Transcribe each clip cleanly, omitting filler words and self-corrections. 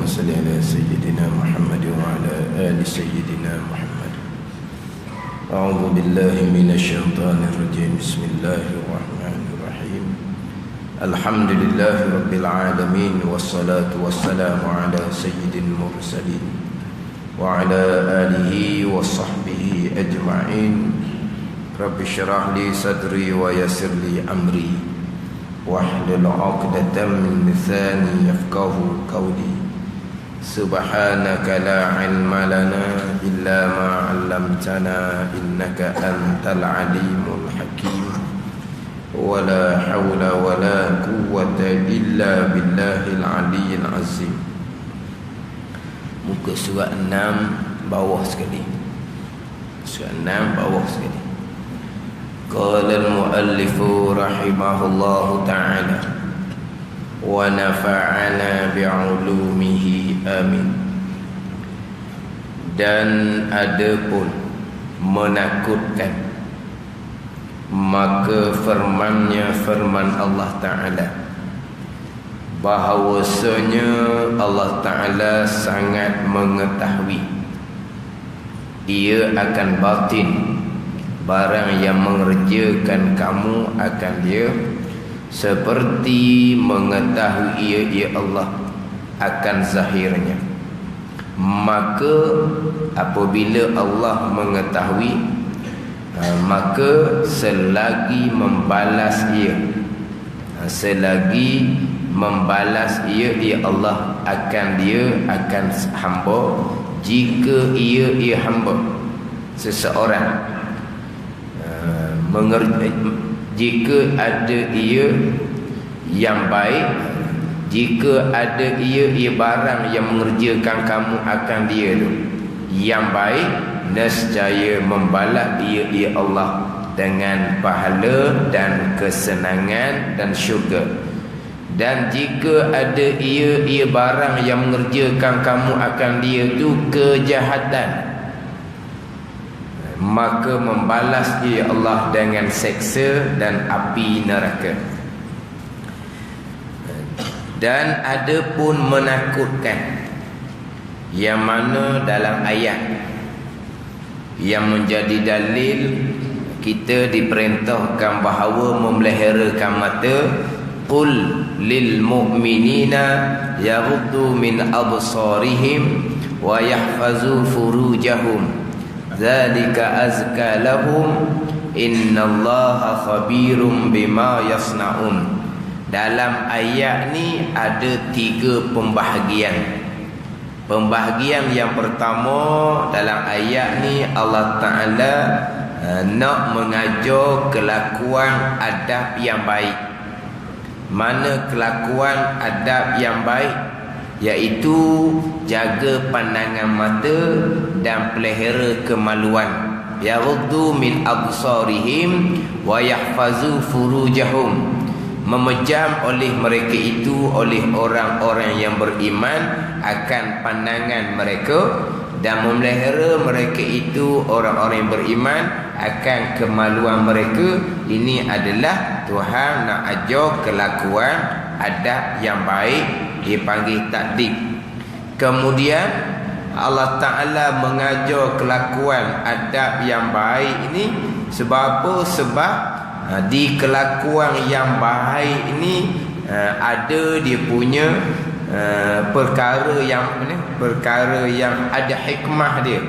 صل على سيدنا محمد وعلى آل سيدنا محمد. أعوذ بالله من الشيطان الرجيم. بسم الله الرحمن الرحيم. الحمد لله رب العالمين، والصلاة والسلام على سيد المرسلين وعلى آله وصحبه أجمعين. رب اشرح لي صدري ويسر لي أمري واحلل عقدة من لساني يفقهوا قولي. سبحانك لا علم لنا إلا ما علمتنا إنك أنت العليم الحكيم. ولا حول ولا قوة إلا بالله العلي العظيم. Muka surat 6 bawah sekali. Surat 6 bawah sekali. قال المؤلف رحمه الله تعالى ونفعنا بعلومه آمين. Dan adapun menakutkan, maka firman-Nya firman Allah Ta'ala, bahawasanya Allah Ta'ala sangat mengetahui, Ia akan batin barang yang mengerjakan kamu akan Dia, seperti mengetahui ia Allah akan zahirnya. Maka apabila Allah mengetahui, maka selagi membalas ia, selagi membalas ia Allah akan Dia akan hamba. Jika ia hamba seseorang, jika ada ia yang baik, jika ada ia barang yang mengerjakan kamu akan Dia tu yang baik, nescaya membalas ia Allah dengan pahala dan kesenangan dan syurga. Dan jika ada ia barang yang mengerjakan kamu akan Dia tu kejahatan, maka membalas ia Allah dengan seksa dan api neraka. Dan ada pun menakutkan, yang mana dalam ayat yang menjadi dalil kita diperintahkan bahawa memeliharakan mata. Qul lil mu'minina yaghuddu min absarihim wa yahfazu furujahum dzalika azka lahum innallaha khabirum bima yasnaun. Dalam ayat ni ada 3 pembahagian. Pembahagian yang pertama, dalam ayat ni Allah Ta'ala nak mengajar kelakuan adab yang baik. Mana kelakuan adab yang baik? Iaitu jaga pandangan mata dan pelihara kemaluan. Yaghuddu min absarihim wa yahfazu furujahum. Memejam oleh mereka itu, oleh orang-orang yang beriman, akan pandangan mereka, dan memelihara mereka itu, orang-orang yang beriman, akan kemaluan mereka. Ini adalah Tuhan nak ajar kelakuan adab yang baik, dia panggil takdib. Kemudian Allah Ta'ala mengajar kelakuan adab yang baik ini sebab apa? Sebab di kelakuan yang baik ini ada dia punya perkara yang ada hikmah dia.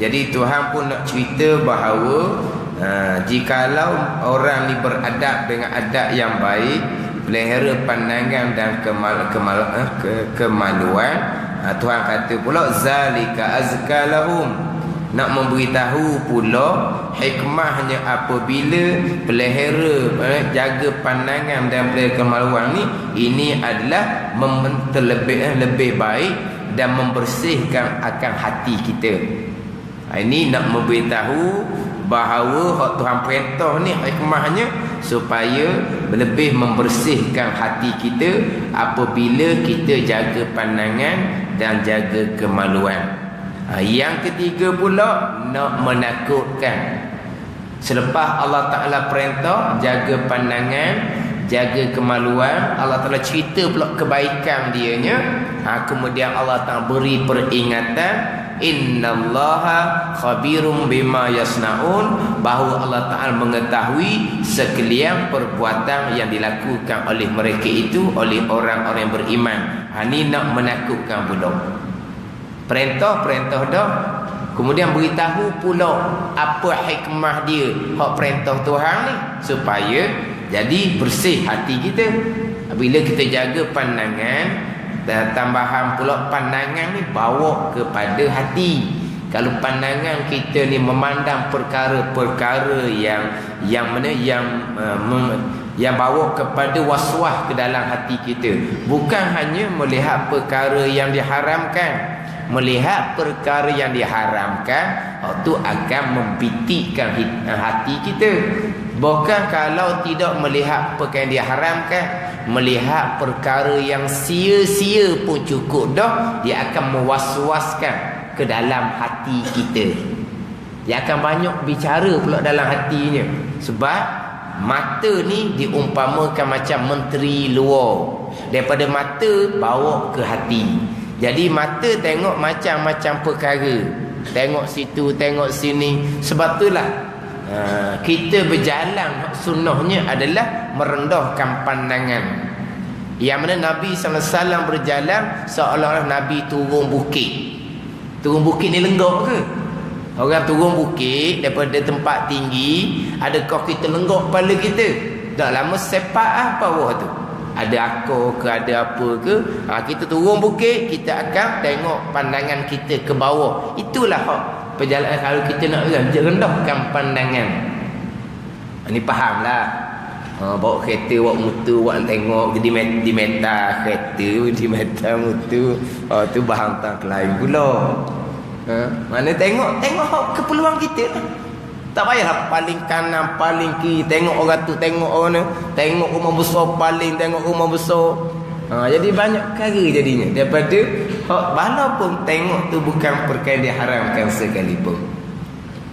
Jadi Tuhan pun nak cerita bahawa jikalau orang ni beradab dengan adab yang baik, pelihara pandangan dan kemaluan, Tuhan kata pula zalika azka lahum, nak memberitahu pula hikmahnya apabila pelihara, jaga pandangan dan pelihara kemaluan ni, ini adalah lebih baik dan membersihkan akan hati kita. Ini nak memberitahu bahawa hak Tuhan perintah ni hikmahnya supaya lebih membersihkan hati kita apabila kita jaga pandangan dan jaga kemaluan. Yang ketiga pula, nak menakutkan. Selepas Allah Ta'ala perintah jaga pandangan jaga kemaluan. Allah Ta'ala cerita pula kebaikan dianya. Kemudian Allah Ta'ala beri peringatan, innallaha khabirum bima yasnaun, bahawa Allah Ta'ala mengetahui sekalian perbuatan yang dilakukan oleh mereka itu, oleh orang-orang yang beriman. Ini nak menakutkan pula. Perintah dah. Kemudian beritahu pula apa hikmah dia, hak perintah Tuhan ni, supaya jadi bersih hati kita. Bila kita jaga pandangan, dan tambahan pula pandangan ni bawa kepada hati. Kalau pandangan kita ni memandang perkara-perkara yang bawa kepada waswas ke dalam hati kita, bukan hanya melihat perkara yang diharamkan. Melihat perkara yang diharamkan, itu akan membitikkan hati kita. Bahkan kalau tidak melihat perkara yang diharamkan, melihat perkara yang sia-sia pun cukup dah, dia akan mewaswaskan ke dalam hati kita. Dia akan banyak bicara pula dalam hatinya. Sebab mata ni diumpamakan macam menteri luar. Daripada mata bawa ke hati. Jadi mata tengok macam-macam perkara, tengok situ, tengok sini. Sebab itulah kita berjalan, sunnahnya adalah merendahkan pandangan. Yang mana Nabi SAW berjalan seolah-olah Nabi turun bukit. Turun bukit ni lenggok ke? Orang turun bukit daripada tempat tinggi, adakah kita lenggok kepala kita? Dah lama sepak bawah tu. Ada akor ke, ada apa ke, kita turun bukit, kita akan tengok pandangan kita ke bawah. Itulah hak perjalanan. Kalau kita nak rendahkan pandangan, ini fahamlah. Bawa kereta, bawa motor, bawa tengok di meta kereta, di meta motor, tu bahan tak lain pula. Mana tengok keperluan kita. Tak payahlah paling kanan, paling kiri, tengok orang tu, tengok orang ni, tengok rumah besar, paling tengok rumah besar. Jadi banyak perkara jadinya. Daripada walaupun tengok tu bukan perkara yang diharamkan sekalipun.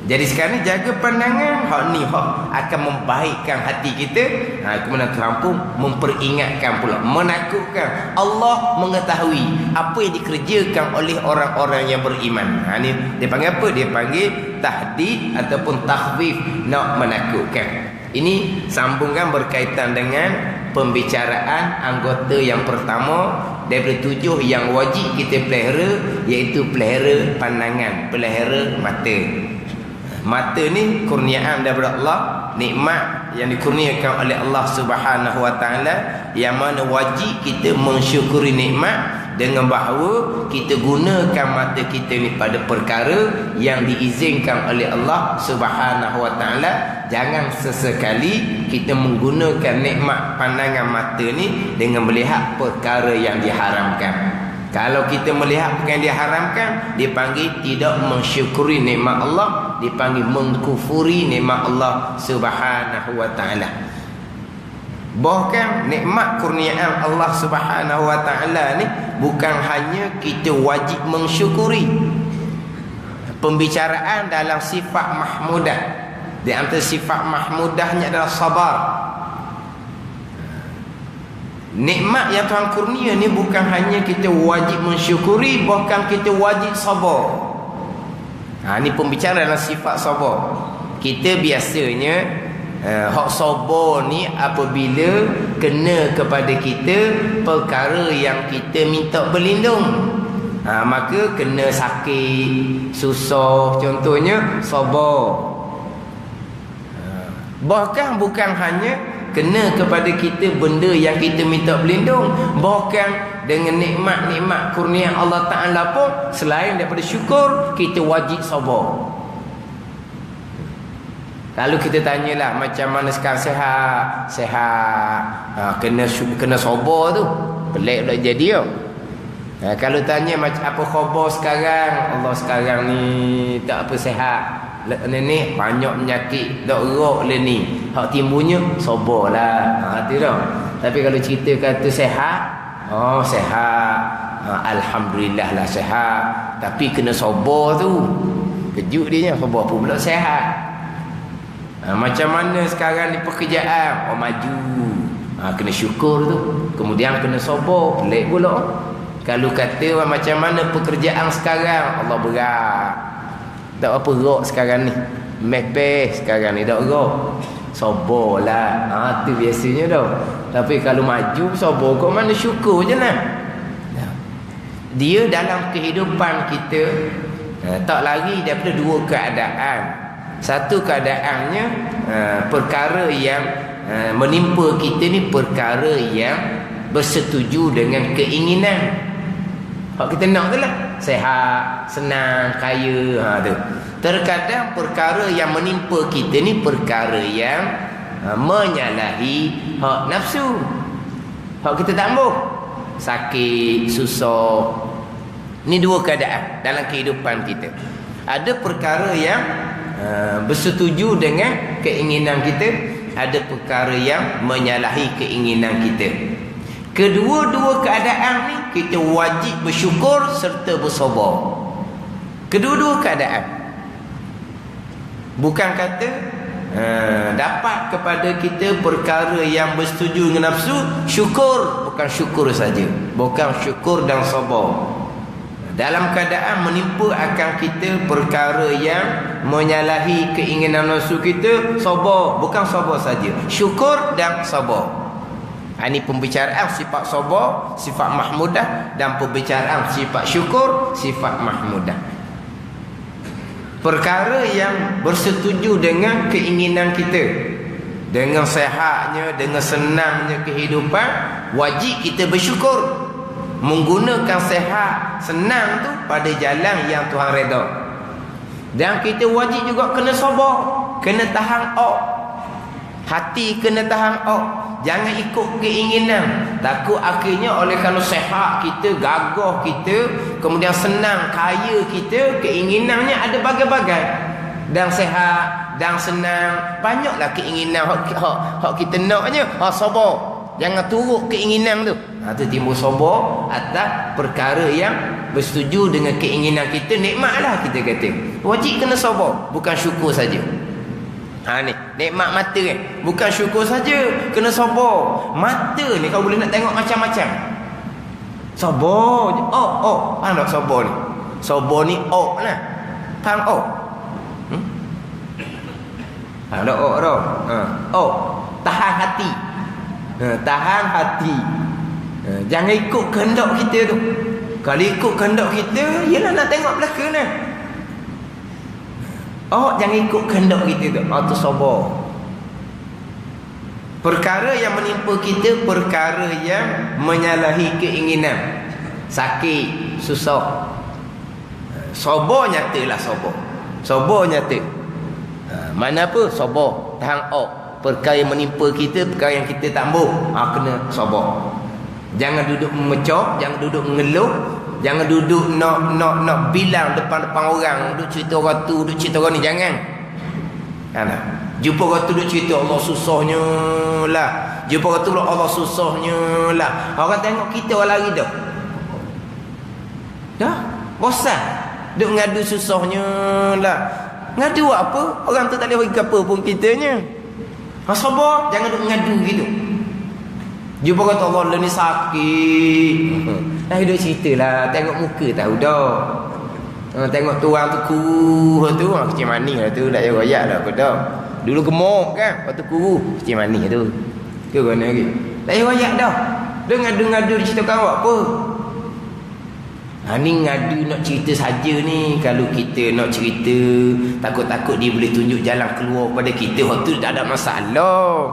Jadi sekarang jaga pandangan, hak ni hak akan membaikkan hati kita. Kemudian Tuhan pun memperingatkan pula, menakutkan. Allah mengetahui apa yang dikerjakan oleh orang-orang yang beriman. Ni dia panggil apa? Dia panggil tahdid ataupun takhwif, nak menakutkan. Ini sambungan berkaitan dengan pembicaraan anggota yang pertama daripada 7 yang wajib kita pelihara, iaitu pelihara pandangan, pelihara mata. Mata ni kurniaan daripada Allah, nikmat yang dikurniakan oleh Allah Subhanahu wa taala, yang mana wajib kita mensyukuri nikmat dengan bahawa kita gunakan mata kita ni pada perkara yang diizinkan oleh Allah Subhanahu wa taala. Jangan sesekali kita menggunakan nikmat pandangan mata ni dengan melihat perkara yang diharamkan. Kalau kita melihat perkara yang diharamkan, dipanggil tidak mensyukuri nikmat Allah, dipanggil mengkufuri nikmat Allah Subhanahu wa taala. Bahkan nikmat kurniaan Allah Subhanahu wa taala ni bukan hanya kita wajib mensyukuri. Pembicaraan dalam sifat mahmudah, di antara sifat mahmudahnya adalah sabar. Nikmat yang Tuhan kurnia ni bukan hanya kita wajib mensyukuri, bahkan kita wajib sabar. Ni pembicaraan dalam sifat sabar. Kita biasanya hak sabar ni apabila kena kepada kita perkara yang kita minta berlindung. Maka kena sakit, susah, contohnya sabar. Bahkan bukan hanya kena kepada kita benda yang kita minta berlindung, bahkan dengan nikmat-nikmat kurnia Allah Ta'ala pun, selain daripada syukur, kita wajib sabar. Kalau kita tanyalah macam mana sekarang sihat, kena sabar tu, pelik pula jadi tau. Kalau tanya macam apa khabar sekarang, Allah sekarang ni tak apa sihat, ni banyak penyakit, tak gerak le ni, hak timbulnya sabarlah. Tu dah. Tapi kalau cerita kata sihat, sihat, alhamdulillah lah sihat, tapi kena sabar tu. Kejut dia, sabar pun pula sihat. Macam mana sekarang ni pekerjaan? Maju. Kena syukur tu. Kemudian kena sabar. Pelik pula. Kalau kata macam mana pekerjaan sekarang, Allah berat. Tak apa gerak sekarang ni. Mepeh sekarang ni tak gerak. Sabarlah. Tu biasanya dah. Tapi kalau maju sabar kau mana syukur je lah. Dia dalam kehidupan kita tak lari daripada dua keadaan. Satu keadaannya perkara yang menimpa kita ni perkara yang bersetuju dengan keinginan. Hak kita nak tu lah, sehat, senang, kaya, tu. Terkadang perkara yang menimpa kita ni perkara yang menyalahi hak nafsu. Hak kita tak mahu. Sakit, susah. Ni dua keadaan dalam kehidupan kita. Ada perkara yang bersetuju dengan keinginan kita, ada perkara yang menyalahi keinginan kita. Kedua-dua keadaan ni kita wajib bersyukur serta bersabar. Kedua-dua keadaan. Bukan kata dapat kepada kita perkara yang bersetuju dengan nafsu, syukur. Bukan syukur saja, bukan syukur dan sabar. Dalam keadaan menimpa akan kita perkara yang menyalahi keinginan nafsu kita, sabar. Bukan sabar saja, syukur dan sabar. Ini pembicaraan sifat sabar, sifat mahmudah, dan pembicaraan sifat syukur, sifat mahmudah. Perkara yang bersetuju dengan keinginan kita, dengan sehatnya, dengan senangnya kehidupan, wajib kita bersyukur. Menggunakan sehat, senang tu pada jalan yang Tuhan redha. Dan kita wajib juga kena sabar, kena tahan hati, kena tahan jangan ikut keinginan. Takut akhirnya oleh kerana sehat kita, gagah kita, kemudian senang, kaya kita, keinginannya ada bagai-bagai. Dan sehat, dan senang, banyaklah keinginan hak kita naknya. Sabar, jangan turut keinginan tu. Tu timbul sabar atas perkara yang bersetuju dengan keinginan kita. Nikmatlah kita kata. Wajib kena sabar, bukan syukur saja. Ni nikmat mata kan, bukan syukur saja, kena sabar. Mata ni kau boleh nak tengok macam-macam. Sabar je. Faham tak sabar ni? Sabar ni lah. Faham ada dah. Tahan hati. Tahan hati. Jangan ikut kehendak kita tu. Kalau ikut kehendak kita, yalah nak tengok belakang lah. Jangan ikut kehendak kita tu. Tu sabar. Perkara yang menimpa kita, perkara yang menyalahi keinginan. Sakit, susah. Sabar nyatalah sabar. Sabar nyata. Mana apa? Sabar. Tahan perkara yang menimpa kita, perkara yang kita tak mahu, kena sabar. Jangan duduk memecah, jangan duduk mengeluh, jangan duduk nak bilang depan-depan orang, duduk cerita orang tu, duduk cerita orang ni, jangan. Jumpa orang tu duduk cerita Allah susahnya lah. Jumpa orang tu Allah susahnya lah. Orang tengok kita orang lari dah. Bosan duduk ngadu susahnya lah. Ngadu apa? Orang tu tak boleh bagi apa pun kitanya. Sabar, jangan duduk ngadu gitu. Jumpa kata Allah ni sakit. Duduk cerita lah, tengok muka tahu dah. Tengok tu orang tu kuruh tu, kecil manis lah tu, tak payah royak lah apa dah. Dulu gemuk kan, lepas tu kuruh, kecil manis tu. Ke mana lagi? Tak payah royak dah. Dia ngadu-ngadu dia cerita kau apa? Ni ngadu nak cerita saja ni. Kalau kita nak cerita, takut-takut dia boleh tunjuk jalan keluar pada kita, waktu tu tak ada masalah.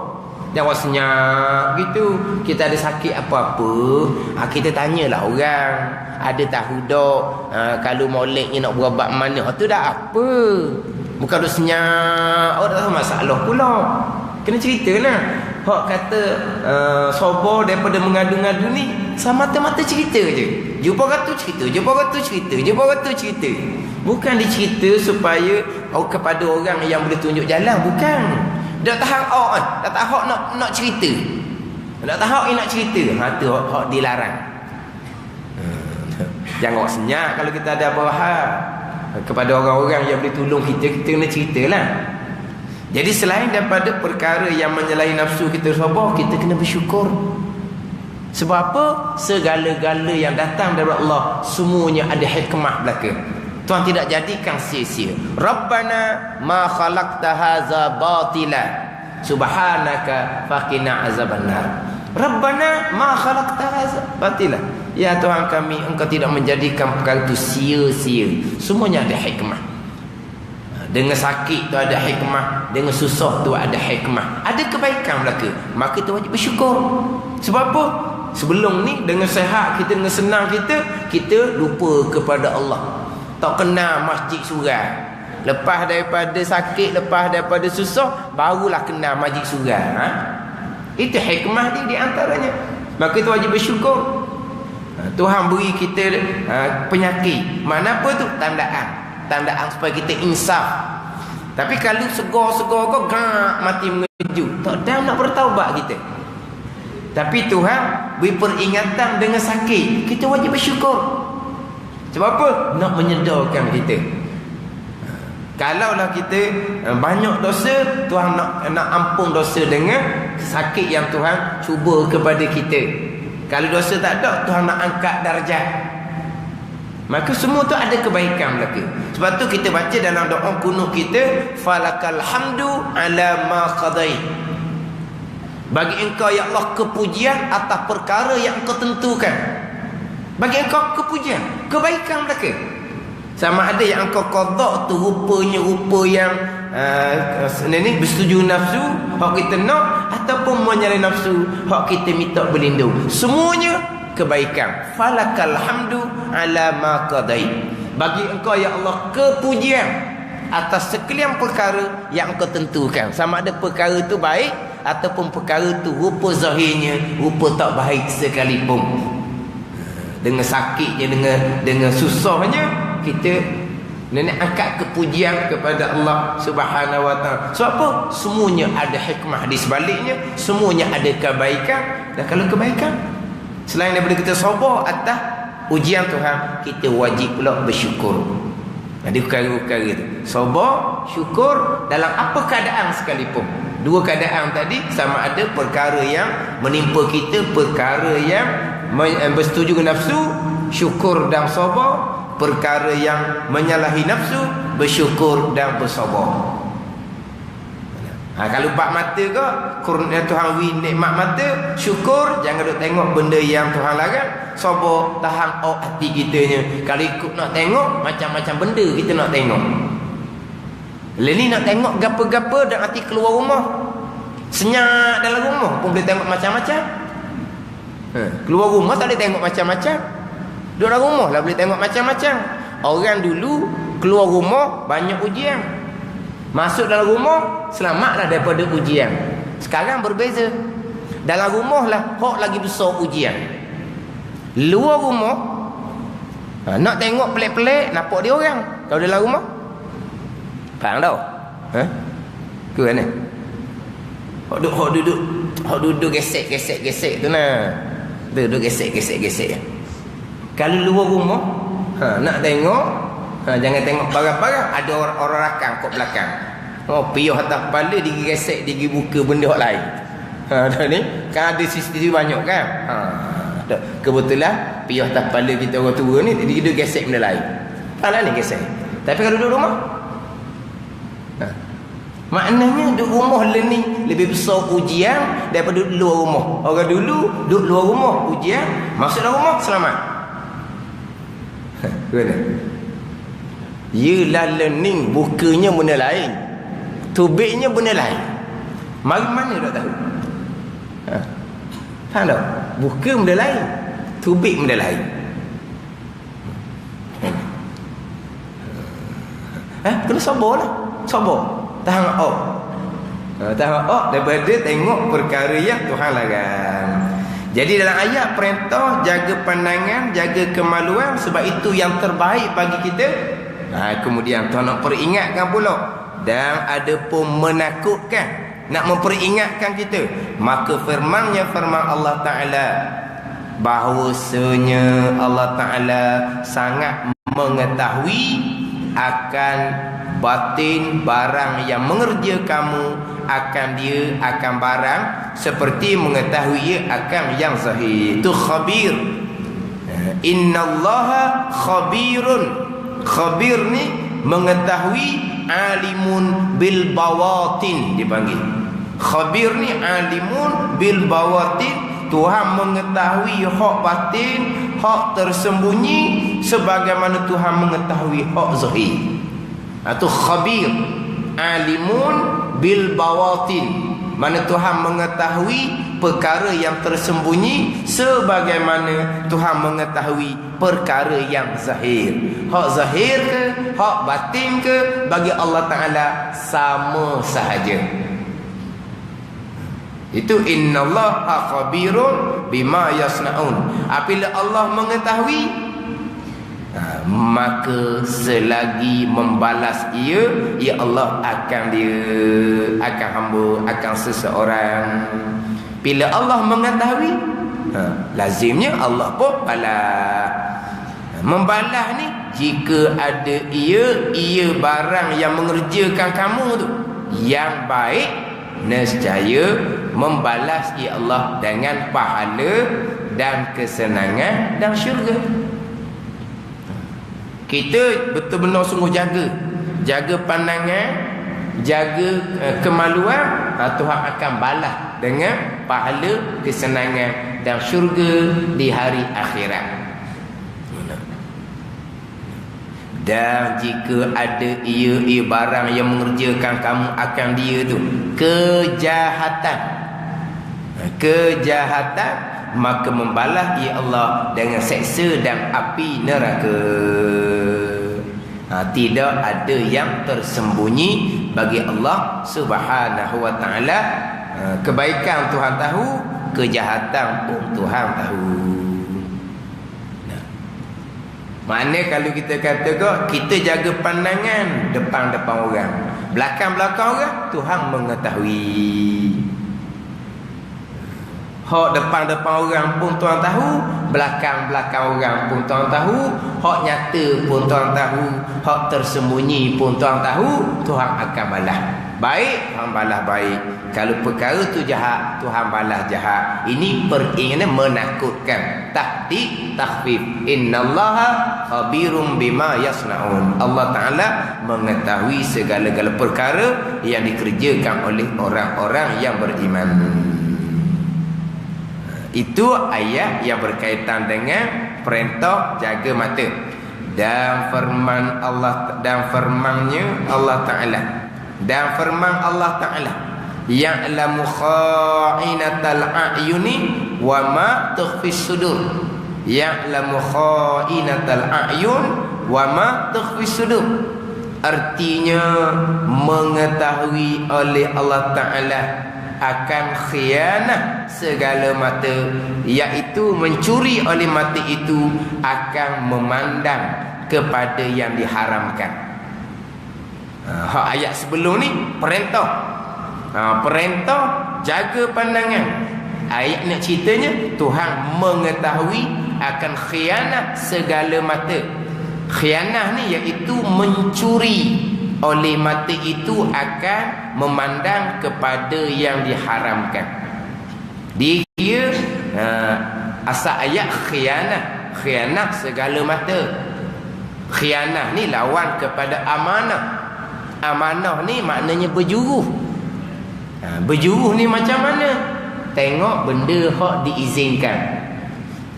Jangan senyap gitu. Kita ada sakit apa-apa, kita tanyalah orang. Ada tahu tak kalau molek ni nak berubat mana, tu dah apa. Bukan duk senyap, tak tahu masalah pula. Kena cerita lah. Hak kata sabar daripada mengadu-ngadu ni, semata-mata cerita je. Jumpa kata cerita, jumpa kata cerita, jumpa kata cerita. Bukan dicerita supaya kepada orang yang boleh tunjuk jalan, bukan. Dah tahan dah tahan nak cerita. Dah tahan nak cerita. Tu hak dilarang. Jangan senyap kalau kita ada apa-apa kepada orang-orang yang boleh tolong kita, kita kena ceritalah. Jadi selain daripada perkara yang menyalahi nafsu kita sabar, kita kena bersyukur. Sebab apa? Segala-gala yang datang dari Allah semuanya ada hikmah belaka. Tuhan tidak jadikan sia-sia. Rabbana ma khalaqta hadza batila subhanaka faqina azabannar. Rabbana ma khalaqta hadza batila. Ya Tuhan kami, Engkau tidak menjadikan perkara itu sia-sia. Semuanya ada hikmah. Dengan sakit tu ada hikmah, dengan susah tu ada hikmah. Ada kebaikan belaka, maka kita wajib bersyukur. Sebab apa? Sebelum ni dengan sehat kita, dengan senang kita lupa kepada Allah. Tak kenal masjid surau. Lepas daripada sakit, lepas daripada susah, barulah kenal masjid surau. Itu hikmah dia di antaranya. Maka kita wajib bersyukur. Tuhan beri kita penyakit. Mana apa tu? Tandaan supaya kita insaf. Tapi kalau segar-segar kau gak mati mengejut, tak ada nak bertaubat kita. Tapi Tuhan beri peringatan dengan sakit, kita wajib bersyukur. Sebab apa? Nak menyedarkan kita. Kalaulah kita banyak dosa, Tuhan nak ampun dosa dengan sakit yang Tuhan cuba kepada kita. Kalau dosa tak ada, Tuhan nak angkat darjat. Maka semua tu ada kebaikan belaka. Sebab tu kita baca dalam doa kunut kita, falakal hamdu ala ma qadai. Bagi Engkau ya Allah kepujian atas perkara yang Engkau tentukan. Bagi Engkau kepujian, kebaikan belaka. Sama ada yang Engkau qada tu rupanya rupa yang ni bersetuju nafsu, hak kita nak, ataupun menyalahi nafsu, hak kita minta berlindung. Semuanya kebaikan. Falakal hamdu ala ma qadai. Bagi Engkau ya Allah kepujian atas sekalian perkara yang Engkau tentukan. Sama ada perkara tu baik ataupun perkara tu rupa zahirnya rupa tak baik sekalipun. Dengan sakitnya, dengan susahnya, kita nak angkat kepujian kepada Allah Subhanahu wa taala. Sebab apa? Semuanya ada hikmah di sebaliknya, semuanya ada kebaikan. Dan kalau kebaikan, selain daripada kita sabar atas ujian Tuhan, kita wajib pula bersyukur. Ada perkara-perkara itu. Sabar, syukur dalam apa keadaan sekalipun. Dua keadaan tadi, sama ada perkara yang menimpa kita, perkara yang bersetuju dengan nafsu, syukur dan sabar. Perkara yang menyalahi nafsu, bersyukur dan bersabar. Kalau bab mata ke, kurnia Tuhan beri nikmat mata, syukur, jangan duk tengok benda yang Tuhan larang, sabar, tahan hati kitanya. Kalau ikut nak tengok, macam-macam benda kita nak tengok. Ni nak tengok gapa-gapa dan hati keluar rumah. Senyap dalam rumah pun boleh tengok macam-macam. Keluar rumah tak boleh tengok macam-macam. Duduk dalam rumah lah boleh tengok macam-macam. Orang dulu keluar rumah banyak ujian, masuk dalam rumah selamatlah daripada ujian. Sekarang berbeza. Dalam rumah lah hak lagi besar ujian. Luar rumah nak tengok pelik-pelik, nampak dia orang. Kalau dalam rumah faham tau? Ke mana? Hak duduk gesek tu nah. Duduk gesek. Kalau luar rumah nak tengok, jangan tengok barang-barang, ada orang rakang kat belakang. Piyuh atas kepala digesek, digi buka benda hak lain. Dah ni kan ada CCTV banyak kan. Kebetulan piyuh atas kepala kita orang tua ni dia gesek benda lain. Alah ni gesek. Tapi kalau duduk rumah, maknanya duduk rumah ni lebih besar ujian daripada duduk luar rumah. Orang dulu duduk luar rumah ujian, masuk dalam rumah selamat. Gimana? Yelah learning bukanya benda lain, tubiknya benda lain. Mana tak tahu? Faham tak? Buka benda lain, tubik benda lain. Kena sabar lah. Sabar, tahan daripada tengok perkara yang Tuhan larang. Jadi dalam ayat perintah jaga pandangan, jaga kemaluan, sebab itu yang terbaik bagi kita. Kemudian Tuhan nak peringatkan pula, dan ada pun menakutkan, nak memperingatkan kita. Maka firman Allah Ta'ala, bahawasanya Allah Ta'ala sangat mengetahui akan batin barang yang mengerja kamu akan dia akan barang seperti mengetahui ia akan yang zahir. Itu khabir. Innallaha khabirun. Khabir ni mengetahui, alimun bil bawatin dipanggil. Khabir ni alimun bil bawatin. Tuhan mengetahui hak batin, hak tersembunyi sebagaimana Tuhan mengetahui hak zahir. Itu khabir. Alimun bil bawatin. Mana Tuhan mengetahui perkara yang tersembunyi sebagaimana Tuhan mengetahui perkara yang zahir. Hak zahir ke, hak batin ke, bagi Allah Ta'ala sama sahaja. Itu innallaha khabirun bima yasnaun. Apabila Allah mengetahui, maka selagi membalas ia, ya Allah akan akan hamba, akan seseorang. Bila Allah mengetahui, lazimnya Allah pun balas. Membalas ni jika ada ia barang yang mengerjakan kamu tu yang baik, nescaya membalas ya Allah dengan pahala dan kesenangan dan syurga. Kita betul-betul sungguh jaga pandangan, jaga kemaluan, Tuhan akan balas dengan pahala, kesenangan dan syurga di hari akhirat. Dan jika ada ia barang yang mengerjakan kamu akan dia tu kejahatan, maka membalas ya Allah dengan seksa dan api neraka. Tidak ada yang tersembunyi bagi Allah Subhanahu wa ta'ala. Kebaikan Tuhan tahu, kejahatan pun Tuhan tahu. Mana kalau kita kata kita jaga pandangan depan-depan orang, belakang-belakang orang Tuhan mengetahui. Hak depan-depan orang pun Tuhan tahu, belakang-belakang orang pun Tuhan tahu, hak nyata pun Tuhan tahu, hak tersembunyi pun Tuhan tahu. Tuhan akan balas baik, Tuhan balas baik. Kalau perkara tu jahat, Tuhan balas jahat. Ini peringanan menakutkan. Tahdid, takhfif. Innallaha khabirum bima yasnaun. Allah Ta'ala mengetahui segala-gala perkara yang dikerjakan oleh orang-orang yang beriman. Itu ayat yang berkaitan dengan perintah jaga mata dan firman Allah, dan firman-Nya Allah Ta'ala, dan firman Allah Ta'ala, ya'lamu kha'inatal a'yuni wa ma tukhfis sudur. Ya'lamu kha'inatal a'yun wa ma tukhfis sudur. Artinya mengetahui oleh Allah Ta'ala akan khianat segala mata, iaitu mencuri oleh mata itu akan memandang kepada yang diharamkan. Ayat sebelum ni perintah, perintah jaga pandangan. Ayat nak ceritanya Tuhan mengetahui akan khianat segala mata. Khianat ni iaitu mencuri oleh mata itu akan memandang kepada yang diharamkan. Dia asal ayat khianat segala mata. Khianat ni lawan kepada amanah. Amanah ni maknanya berjuruh. Berjuruh ni macam mana? Tengok benda hak diizinkan,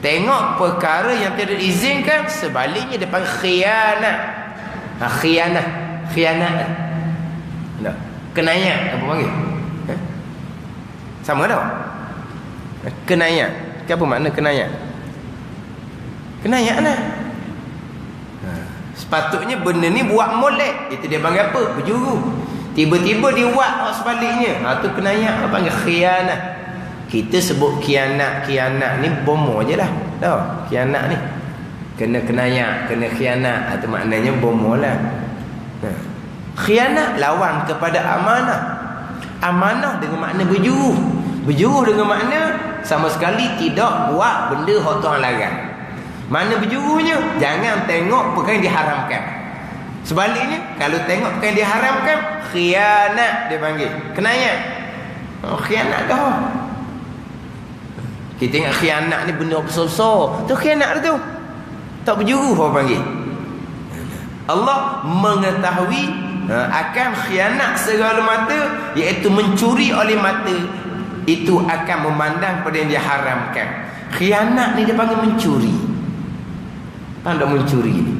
tengok perkara yang tidak diizinkan, sebaliknya depan khianat. Khianat. Tak. Kenayat apa panggil? Sama tak? Kenayat. Apa makna kenayat? Kenayat lah. Sepatutnya benda ni buat molek, itu dia panggil apa? Berjuru. Tiba-tiba dia buat sebaliknya. Tu kenayat, apa panggil khianat. Kita sebut khianat ni bomo je lah. Tahu? Khianat ni kena kenayat, kena khianat, itu maknanya bomo lah. Khianat lawan kepada amanah. Amanah dengan makna berjuruh. Berjuruh dengan makna sama sekali tidak buat benda yang Tuhan larang. Mana berjuruhnya? Jangan tengok perkara yang diharamkan. Sebaliknya, kalau tengok bukan dia haramkan, khianat dia panggil. Kenanya? Oh, khianat dah. Kita ingat khianat ni benda besar-besar. Tu khianat tu. Tak berjuru orang panggil. Allah mengetahui akan khianat segala mata, iaitu mencuri oleh mata. Itu akan memandang pada yang dia haramkan. Khianat ni dia panggil mencuri. Faham tak mencuri ni?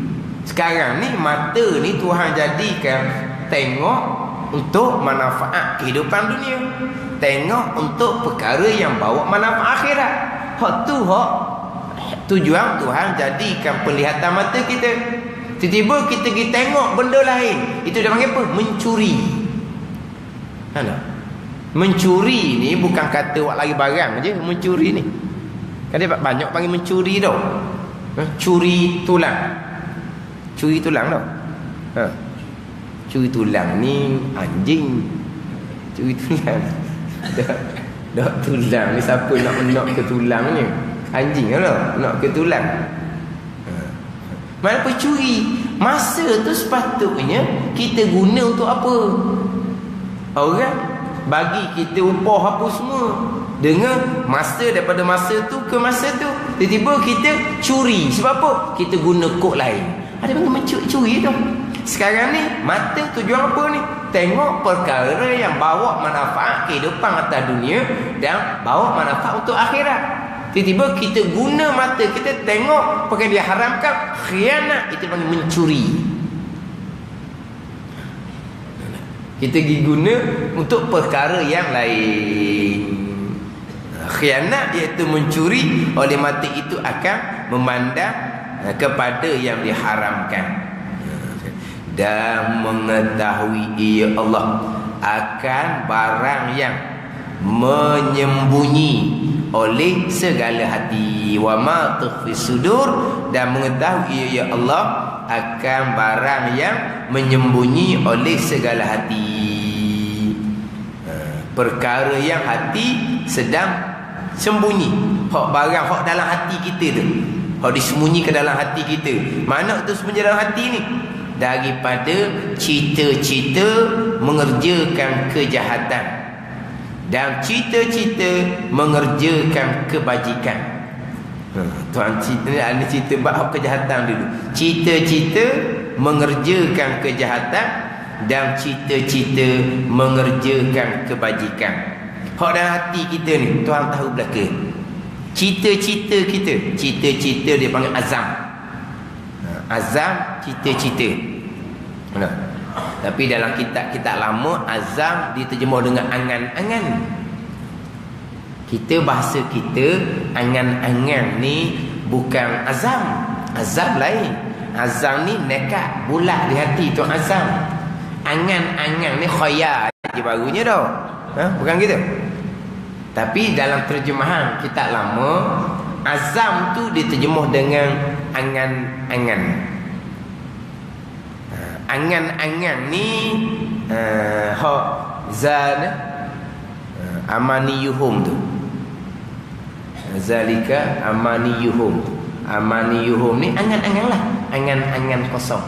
Sekarang ni mata ni Tuhan jadikan tengok untuk manfaat kehidupan dunia, tengok untuk perkara yang bawa manfaat akhirat. Hak tu hak tujuan Tuhan jadikan penglihatan mata kita. Tiba-tiba kita pergi tengok benda lain, itu dia panggil apa? Mencuri. Ada? Mencuri ni bukan kata buat lagi barang je. Mencuri ni kan dia banyak panggil mencuri tau. Curi tulang. Curi tulang tau. Curi tulang ni anjing. Curi tulang. Dak tulang ni siapa nak ke tulangnya? Anjing lah nak ke tulang. Mana pencuri? Masa tu sepatutnya kita guna untuk apa? Orang bagi kita upah apa semua dengan masa, daripada masa tu ke masa tu. Tiba-tiba kita curi. Sebab apa? Kita guna kod lain. Ada panggil mencuri tu. Sekarang ni mata tujuan apa ni? Tengok perkara yang bawa manfaat kehidupan atas dunia dan bawa manfaat untuk akhirat. Tiba-tiba kita guna mata kita tengok perkara dia haramkan, khianat, itu panggil mencuri. Kita pergi guna untuk perkara yang lain. Khianat iaitu mencuri, oleh mata itu akan memandang kepada yang diharamkan dan mengetahui ia Allah akan barang yang menyembunyi oleh segala hati, wa ma tukhfi sudur, dan mengetahui ia Allah akan barang yang menyembunyi oleh segala hati. Perkara yang hati sedang sembunyi, hak barang hak dalam hati kita tu, hak disembunyikan dalam hati kita. Mana tu sembunyi dalam hati ni? Daripada cita-cita mengerjakan kejahatan dan cita-cita mengerjakan kebajikan. Tuan cerita ni cerita bab kejahatan dulu. Cita-cita mengerjakan kejahatan dan cita-cita mengerjakan kebajikan. Hak dalam hati kita ni Tuhan tahu belaka. Cita-cita kita, cita-cita dia panggil azam. Azam, cita-cita. Tapi dalam kitab-kitab lama, azam diterjemah dengan angan-angan. Kita bahasa kita, angan-angan ni bukan azam. Azam lain. Azam ni nekat, bulat di hati, tu azam. Angan-angan ni khayal je barunya tau. Bukan gitu. Tapi dalam terjemahan kitab lama, azam tu diterjemah dengan angan-angan. Angan-angan ni hak zan amaniyuhum tu. Zalika amaniyuhum. Amaniyuhum ni angan-angan lah, angan-angan kosong.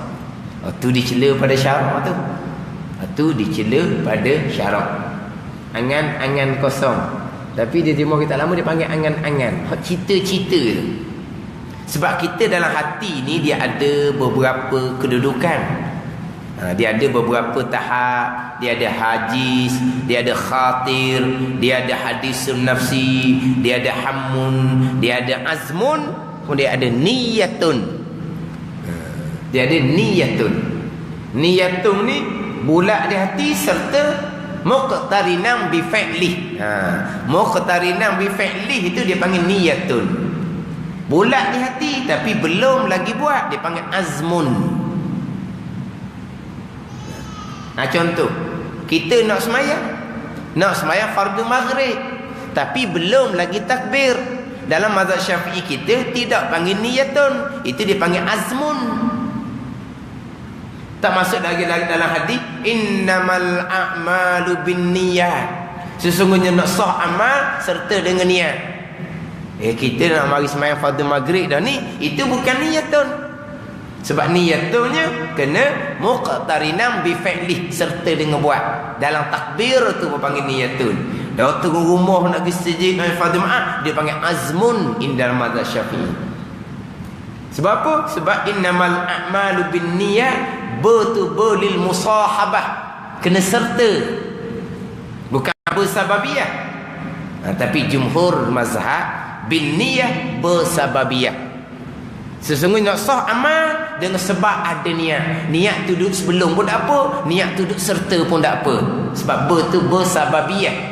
Tu dicela pada syarak tu. Tu dicela pada syarak. Angan-angan kosong. Tapi dia terima kita lama dia panggil angan-angan. Hak cita-cita tu. Sebab kita dalam hati ni dia ada beberapa kedudukan. Dia ada beberapa tahap. Dia ada hajiz, dia ada khatir, dia ada hadisun nafsi, dia ada hammun, dia ada azmun, kemudian ada niyatun. Dia ada niyatun. Niyatun ni bulat di hati serta muqtarinam bi fi'lih. Muqtarinam bi fi'lih itu dia panggil niyatun. Bulat di hati tapi belum lagi buat, dia panggil azmun. Contoh, kita nak semayang fardu maghrib tapi belum lagi takbir. Dalam mazhab Syafi'i kita tidak panggil niyatun, itu dipanggil azmun. Tak masuk lagi dalam hadis innamal a'malu binniyat. Sesungguhnya nak sah amal serta dengan niat. Kita nak mari semayang fardu maghrib dah ni, itu bukan niyatun. Sebab niyatunya kena muqtarinam bi fi'lih, serta dengan buat. Dalam takbir tu panggil niyatun. Dah tunggu rumah nak pergi masjid nak fardhu ma'ah, dia panggil azmun indal mazhab Syafi'i. Sebab apa? Sebab innamal a'malu binniyat, lil musahabah, kena serta, bukan bersababiyah. Tapi jumhur mazhab binniyah bersababiyah. Sesungguhnya nak sah amal dengan sebab ada niat. Niat tu duduk sebelum pun tak apa, niat tu duduk serta pun tak apa. Sebab tu bersababiyah.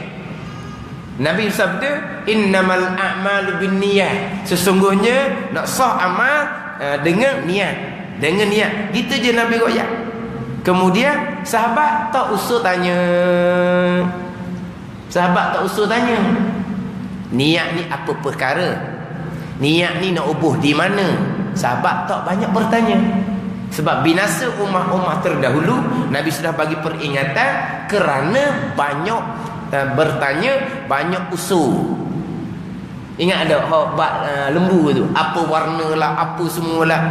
Nabi bersabda, innamal a'malu binniyah. Sesungguhnya nak sah amal dengan niat. Dengan niat. Gitu je Nabi royak. Kemudian sahabat tak usah tanya. Sahabat tak usah tanya. Niat ni apa perkara? Niat ni nak ubuh di mana? Sahabat tak banyak bertanya. Sebab binasa ummah-ummah terdahulu, Nabi sudah bagi peringatan kerana banyak bertanya, banyak usul. Ingat ada hak lembu tu, apa warna lah, apa semualah.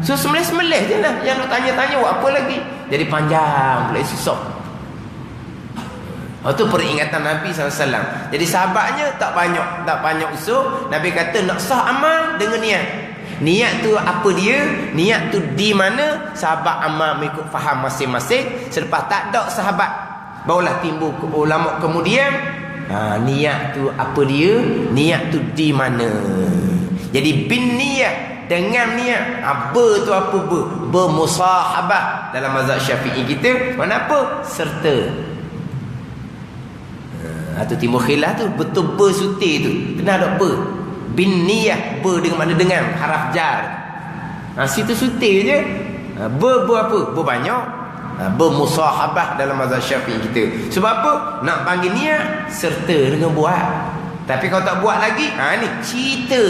So semelih-semelih je lah. Yang nak tanya-tanya buat apa lagi? Jadi panjang pula, susah. Itu peringatan Nabi SAW. Jadi sahabatnya tak banyak usul. Nabi kata nak sah amal dengan niat. Niat tu apa dia? Niat tu di mana? Sahabat amal mengikut faham masing-masing. Selepas tak ada sahabat, barulah timbul ulama kemudian. Niat tu apa dia? Niat tu di mana? Jadi bin niat, dengan niat. Tu apa? Bermusahabah. Dalam mazhab Syafi'i kita, mana apa? Serta. Tu timbul khilaf tu, betul bersutir tu. Kena ada apa? Bin niyah, dengan mana? Dengan haraf jar. Situ sutir je. Apa? Banyak. Bermusahabah dalam mazhab Syafi'i kita. Sebab apa? Nak panggil niat serta dengan buat. Tapi kalau tak buat lagi, ni cita,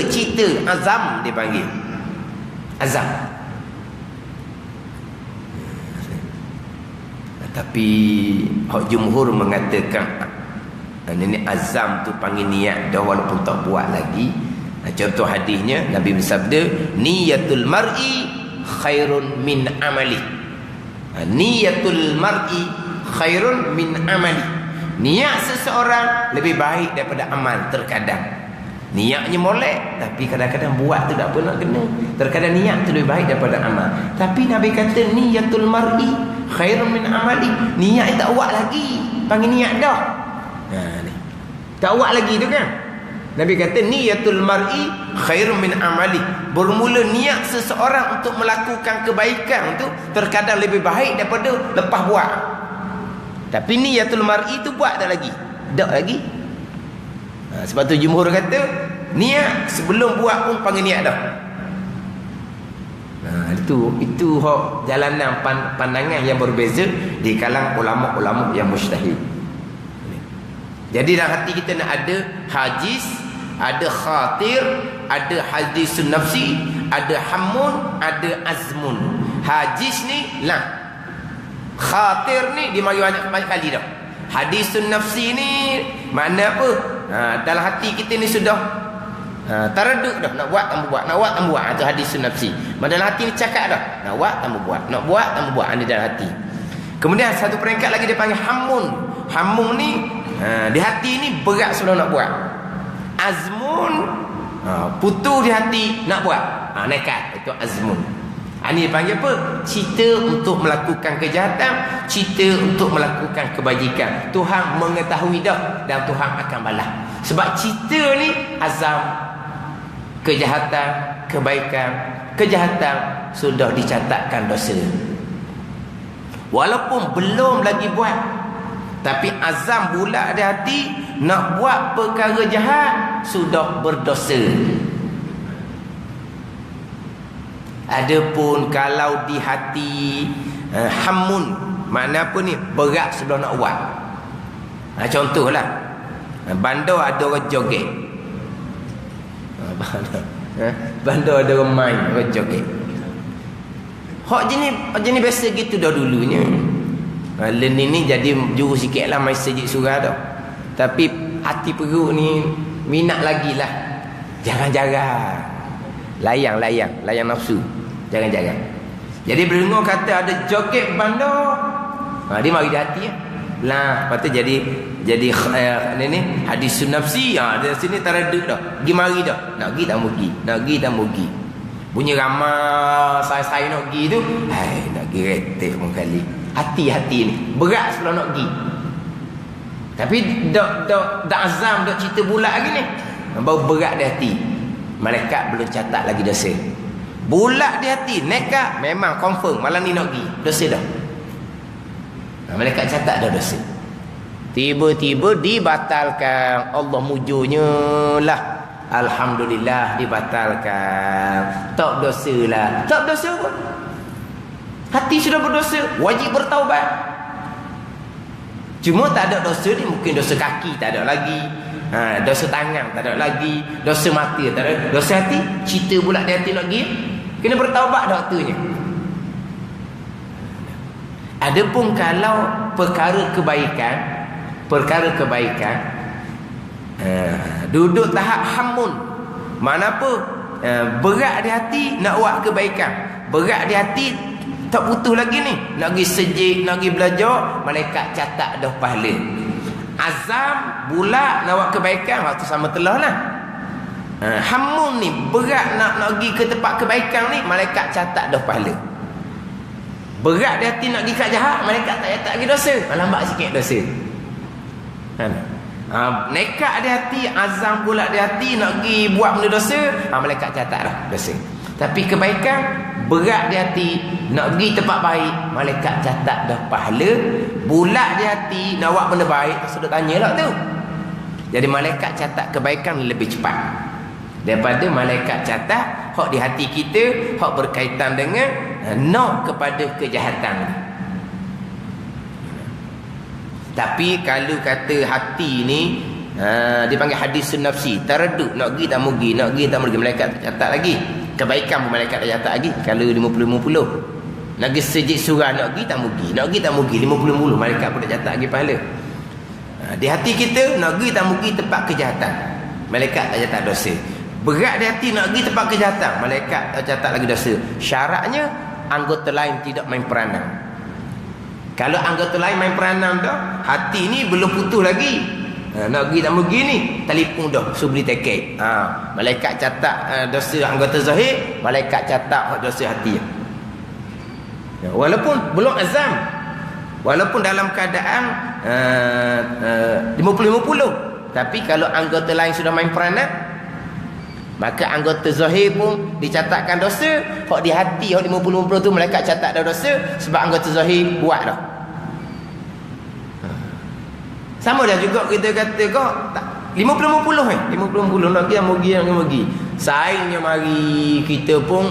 azam dia panggil. Azam. Tapi hak jumhur mengatakan ini azam tu panggil niat dah walaupun tak buat lagi. Contoh hadisnya Nabi bersabda, niyatul mar'i khairun min amali. Niyatul mar'i khairun min amali. Niat seseorang lebih baik daripada amal. Terkadang niatnya molek, tapi kadang-kadang buat tu tak apa nak kena. Terkadang niat tu lebih baik daripada amal. Tapi Nabi kata niyatul mar'i khairun min amali. Niat tak buat lagi, panggil niat dah. Tak buat lagi tu kan. Nabi kata niyatul mar'i khairun min amali. Bermula niat seseorang untuk melakukan kebaikan tu terkadang lebih baik daripada lepas buat. Tapi niyatul mar'i tu buat tak lagi. Tak lagi. Sebab tu jumhur kata niat sebelum buat pun panggil niat dah. Itu hak jalanan pandangan yang berbeza di kalangan ulama-ulama yang mujtahid. Jadi dalam hati kita nak ada hajis, ada khatir, ada hadisun nafsi, ada hamun, ada azmun. Hajis ni lah, khatir ni dia mari banyak kali dah. Hadisun nafsi ni makna apa? Dalam hati kita ni sudah taraduk dah, nak buat tambah buat, nak buat tambah buat. Itu hadisun nafsi. Dalam hati ni cakap dah, nak buat tambah buat, nak buat tambah buat. Ini dalam hati. Kemudian satu peringkat lagi dia panggil hamun. Hamun ni di hati ni berat sebelum nak buat. Azmun, putus di hati nak buat, nekat. Itu azmun. Ini dipanggil apa? Cita untuk melakukan kejahatan, cita untuk melakukan kebajikan. Tuhan mengetahui dah dan Tuhan akan balas. Sebab cita ni azam, kejahatan, kebaikan. Kejahatan sudah dicatatkan dosa, walaupun belum lagi buat, tapi azam bulat di hati nak buat perkara jahat, sudah berdosa. Adapun kalau di hati hamun, makna apa ni? Berat sebelum nak buat. Contohlah, bandar ada orang joget. Bandar ada orang main, orang joget. Hak jenis biasa gitu dah dulunya. Len ni jadi juru sikit lah main sejik surah dah. Tapi hati perut ni minat lagi lah. Jangan-jangan layang nafsu. Jangan-jangan. Jadi bila kata ada joget bandar, dia mari di hati ya. Lah, lepas tu jadi ni hadis nafsi. Dari sini taraduk dah. Gi mari dah. Nak gi tak mau gi. Nak gi tak mau gi. Bunyi ramai saya nak gi tu. Hai, nak gi retek pun kali. Hati-hati ni. Berat sebelum nak gi. Tapi dak azam, dak cerita bulat lagi ni. Baru berat di hati. Malaikat belum catat lagi dosa. Bulat di hati, nekat memang confirm malam ni nak gi. Dosa dah. Malaikat catat dah dosa. Tiba-tiba dibatalkan. Allah mujurnya lah. Alhamdulillah dibatalkan. Tak dosa lah. Tak dosa pun. Hati sudah berdosa, wajib bertaubat. Cuma tak ada dosa ni, mungkin dosa kaki tak ada lagi. Dosa tangan tak ada lagi. Dosa mata tak ada. Dosa hati, cerita pula di hati nak pergi. Kena bertaubat dah waktunya. Adapun kalau perkara kebaikan, duduk tahap hamun. Mana apa? Berat di hati nak buat kebaikan. Berat di hati tak putus lagi ni. Nak pergi sejik, nak pergi belajar, malaikat catat dah pahala. Azam bulat nak buat kebaikan, waktu sama telah lah. Hamun ni berat nak pergi ke tempat kebaikan ni, malaikat catat dah pahala. Berat di hati nak pergi kat jahat, malaikat tak catat lagi dosa. Lambat sikit dosa. Nekat di hati, azam bulat di hati nak pergi buat benda dosa, malaikat catat dah dosa. Tapi kebaikan berat di hati nak pergi tempat baik, malaikat catat dah pahala. Bulat di hati nak buat benda baik, sudah tanyalah tu. Jadi malaikat catat kebaikan lebih cepat daripada malaikat catat hak di hati kita, hak berkaitan dengan nak kepada kejahatan. Tapi kalau kata hati ni dipanggil hadis nafsi, taraduk, nak pergi tak mau pergi, nak pergi tak mau pergi, malaikat tak catat lagi. Kebaikan pun malaikat tak catat lagi. Kalau 50-50 nak pergi sejid surah, nak pergi tak mau pergi, nak pergi tak mau pergi, 50-50 malaikat pun tak catat lagi pahala. Di hati kita nak pergi tak mau pergi tempat kejahatan, malaikat tak catat dosa. Berat di hati nak pergi tempat kejahatan, malaikat tak catat lagi dosa. Syaratnya anggota lain tidak main peranan. Kalau anggota lain main peranan dah, hati ni belum putus lagi. Nak pergi tak mau pergi ni, telefon dah suruh beli tiket. Malaikat catat dosa anggota zahir, malaikat catat dosa hati. Walaupun belum azam, walaupun dalam keadaan 50-50, tapi kalau anggota lain sudah main peranan, maka anggota zahir pun dicatatkan dosa. Hak di hati, hak 50-50 tu malaikat catat dah dosa, sebab anggota zahir buat dah. Sama dah juga kita kata kau 50-50 50-50 nak pergi, mau pergi. Saingnya mari kita pun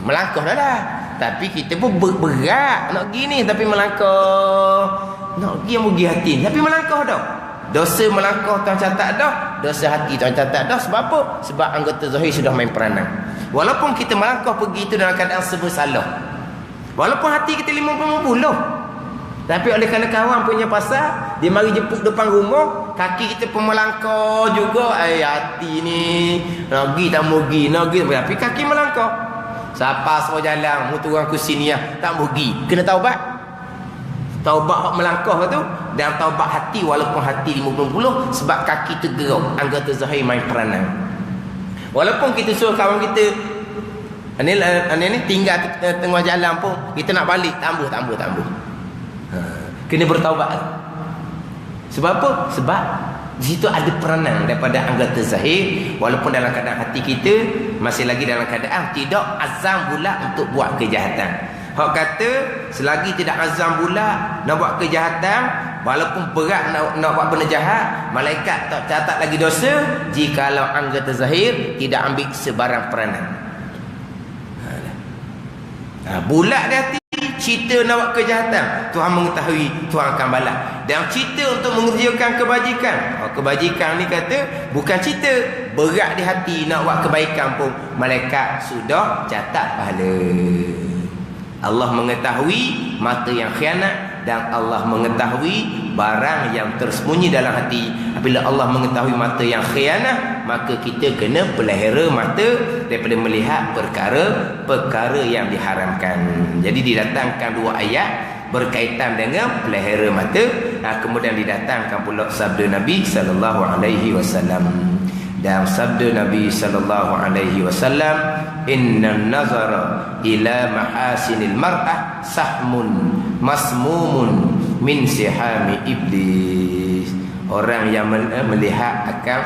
melangkah dah. Tapi kita pun berat nak pergi ni, tapi melangkah. Nak pergi mau pergi hati, tapi melangkah dah. Dosa melangkah tuan catat dah, dosa hati tuan catat dah. Sebab apa? Sebab anggota zahir sudah main peranan. Walaupun kita melangkah pergi itu dalam keadaan serba salah, walaupun hati kita 50-50, tapi oleh kerana kawan punya pasal, dia mari jemput depan rumah, kaki kita pun melangkah juga. Hati ni nak pergi tak mau pergi, nak pergi, tapi kaki melangkah. Siapa suruh jalan mu turun kursi ni tak mau pergi, kena taubat. Taubat hak melangkah tu, dan taubat hati walaupun hati 50-50, sebab kaki tergerak, anggota zahir main peranan. Walaupun kita suruh kawan kita ni tinggal tengah jalan pun, kita nak balik tambah. Kena bertaubat. Sebab apa? Sebab di situ ada peranan daripada anggota zahir, walaupun dalam keadaan hati kita masih lagi dalam keadaan tidak azam bulat untuk buat kejahatan. Hak kata selagi tidak azam bulat nak buat kejahatan, walaupun berat nak buat benda jahat, malaikat tak catat lagi dosa jikalau anggota zahir tidak ambil sebarang peranan. Bulat di hati, cerita nak buat kejahatan, Tuhan mengetahui, Tuhan akan balas. Dan cerita untuk mengerjakan kebajikan, kebajikan ni kata bukan cerita, berat di hati nak buat kebaikan pun malaikat sudah catat pahala. Allah mengetahui mata yang khianat, dan Allah mengetahui barang yang tersembunyi dalam hati. Apabila Allah mengetahui mata yang khianah, maka kita kena pelihara mata daripada melihat perkara-perkara yang diharamkan. Jadi didatangkan dua ayat berkaitan dengan pelihara mata. Kemudian didatangkan pula sabda Nabi sallallahu alaihi wasallam. Dan sabda Nabi sallallahu alaihi wasallam, innan nazara ila mahasinil mar'ah sahmun masmumun min sihami iblis. Orang yang melihat akan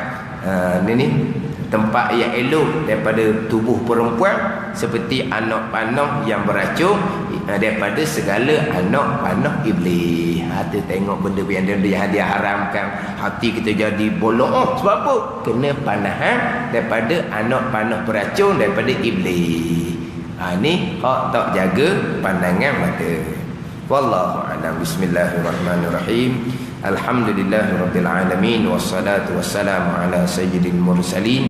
tempat yang elok daripada tubuh perempuan seperti anak panah yang beracun daripada segala anak panah iblis. Hati tengok benda yang dia haramkan, hati kita jadi bolong. Sebab apa? Kena panahan daripada anak panah beracun daripada iblis. Ni hak tak jaga pandangan mata. Wallahu a'lam. Bismillahirrahmanirrahim. Alhamdulillahirabbil alamin wassalatu wassalamu ala sayyidil mursalin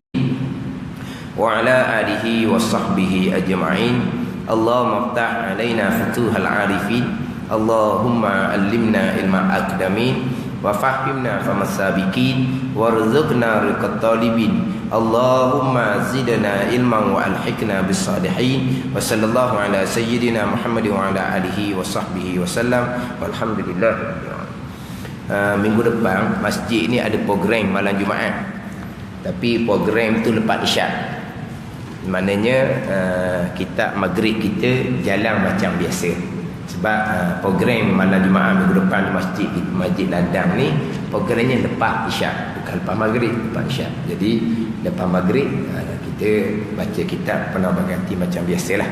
wa ala alihi washabbihi ajma'in. Allahumma iftah alaina futuhal arifin. Allahumma allimna ilma aqdamin wa fahimna famas sabiqin warzuqna riqat talibin. Allahumma zidna ilman wa alhiqna bis salihin. Wa sallallahu ala sayyidina Muhammad wa ala alihi wa sahbihi wasallam. Walhamdulillah. Minggu depan masjid ni ada program malam Jumaat. Tapi program tu lepas isyak. Maknanya kita maghrib kita jalan macam biasa. Sebab program malam Jumaat minggu depan di masjid Ladang ni programnya lepas isyak, bukan lepas maghrib, lepas isyak. Jadi lepas maghrib kita baca kitab pernah berganti macam biasalah.